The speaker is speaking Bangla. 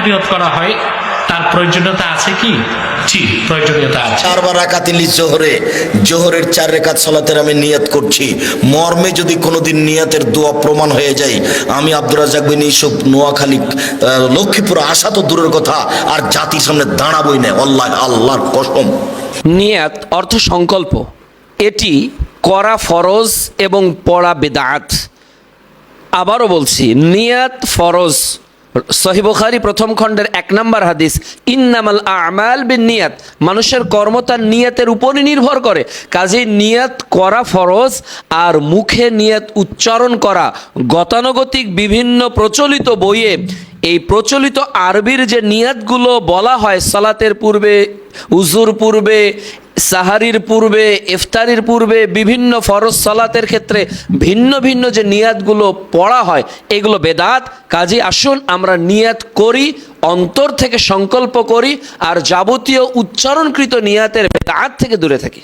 নিয়ত করা হয় তার প্রয়োজনীয়তা আছে কি? জি, প্রয়োজনীয়তা আছে। 4 রাকাত জোহরের 4 রাকাত সালাতের আমি নিয়ত করছি, মর্মে যদি কোনোদিন নিয়তের দোয়া প্রমাণ হয়ে যায়, আমি আব্দুর রাজ্জাক বিন ইউসুফ নোয়াখালী লক্ষ্মীপুর আসা তো দূরের কথা, আর জাতির সামনে দাঁড়াবই না, আল্লাহর কসম। নিয়াত অর্থ সংকল্প, এটি করা ফরজ এবং পড়া বেদাত। আবারও বলছি, নিয়াত ফরজ। সহিহ বুখারী প্রথম খণ্ডের 1 নম্বর হাদিস, ইন্নামাল আমাল বিন্নিয়াত, মানুষের কর্ম তার নিয়াতের উপরই নির্ভর করে। কাজেই নিয়াত করা ফরজ, আর মুখে নিয়াত উচ্চারণ করা গতানুগতিক বিভিন্ন প্রচলিত বইয়ে এই প্রচলিত আরবির যে নিয়াতগুলো বলা হয় সালাতের পূর্বে, উজুর পূর্বে, সাহারির পূর্বে, ইফতারির পূর্বে, বিভিন্ন ফরজ সালাতের ক্ষেত্রে ভিন্ন ভিন্ন যে নিয়াতগুলো পড়া হয় এগুলো বেদাত। কাজে আসুন আমরা নিয়াত করি, অন্তর থেকে সংকল্প করি, আর যাবতীয় উচ্চারণকৃত নিয়াতের বেদাত থেকে দূরে থাকি।